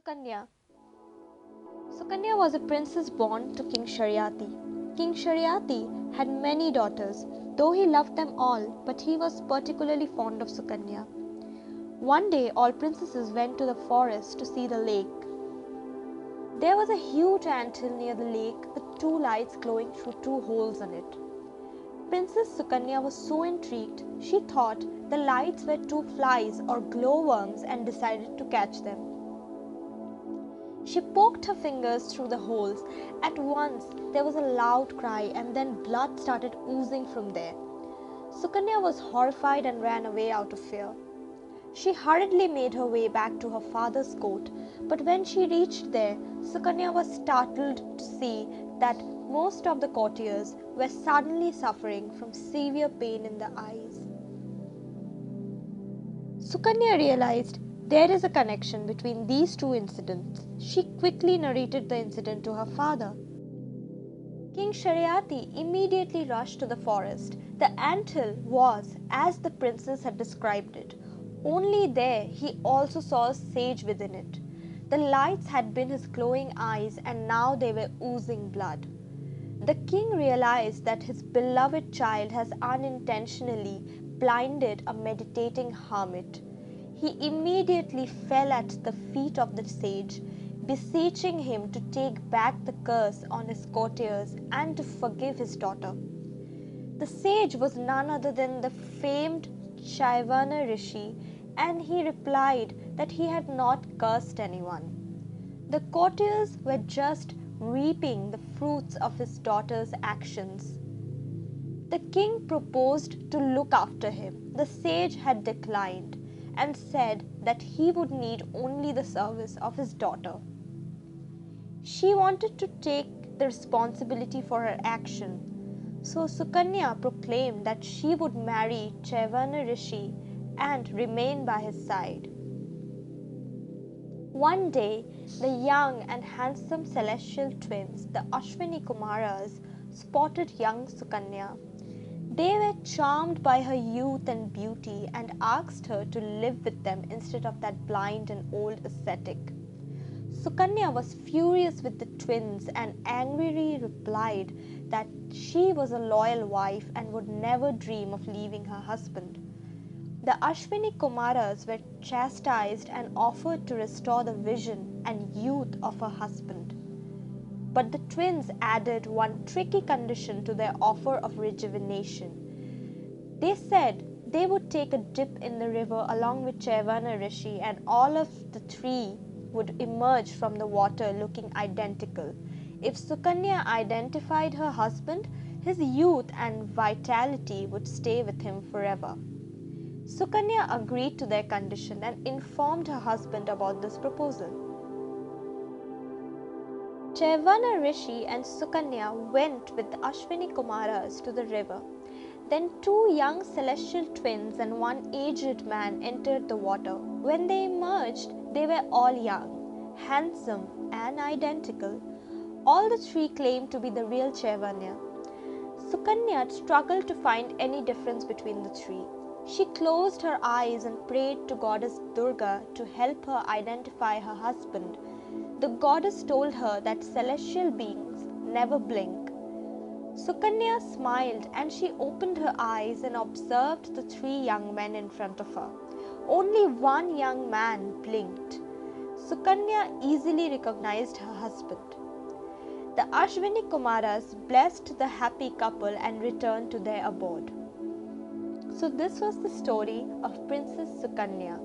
Sukanya. Sukanya was a princess born to King Shariati. King Shariati had many daughters, though he loved them all, but he was particularly fond of Sukanya. One day, all princesses went to the forest to see the lake. There was a huge anthill near the lake with two lights glowing through two holes in it. Princess Sukanya was so intrigued, she thought the lights were two flies or glowworms and decided to catch them. She poked her fingers through the holes. At once, there was a loud cry and then blood started oozing from there. Sukanya was horrified and ran away out of fear. She hurriedly made her way back to her father's court, but when she reached there, Sukanya was startled to see that most of the courtiers were suddenly suffering from severe pain in the eyes. Sukanya realized there is a connection between these two incidents. She quickly narrated the incident to her father. King Shariati immediately rushed to the forest. The anthill was as the princess had described it. Only there he also saw a sage within it. The lights had been his glowing eyes and now they were oozing blood. The king realized that his beloved child has unintentionally blinded a meditating hermit. He immediately fell at the feet of the sage, beseeching him to take back the curse on his courtiers and to forgive his daughter. The sage was none other than the famed Chaivana Rishi, and he replied that he had not cursed anyone. The courtiers were just reaping the fruits of his daughter's actions. The king proposed to look after him. The sage had declined and said that he would need only the service of his daughter. She wanted to take the responsibility for her action, so Sukanya proclaimed that she would marry Chaivana Rishi and remain by his side. One day, the young and handsome celestial twins, the Ashwini Kumaras, spotted young Sukanya. They were charmed by her youth and beauty and asked her to live with them instead of that blind and old ascetic. Sukanya was furious with the twins and angrily replied that she was a loyal wife and would never dream of leaving her husband. The Ashwini Kumaras were chastised and offered to restore the vision and youth of her husband. But the twins added one tricky condition to their offer of rejuvenation. They said they would take a dip in the river along with Chaivana Rishi and all of the three would emerge from the water looking identical. If Sukanya identified her husband, his youth and vitality would stay with him forever. Sukanya agreed to their condition and informed her husband about this proposal. Chaivana Rishi and Sukanya went with the Ashwini Kumaras to the river. Then two young celestial twins and one aged man entered the water. When they emerged, they were all young, handsome and identical. All the three claimed to be the real Chaivanya. Sukanya struggled to find any difference between the three. She closed her eyes and prayed to goddess Durga to help her identify her husband. The goddess told her that celestial beings never blink. Sukanya smiled and she opened her eyes and observed the three young men in front of her. Only one young man blinked. Sukanya easily recognized her husband. The Ashwini Kumaras blessed the happy couple and returned to their abode. So this was the story of Princess Sukanya.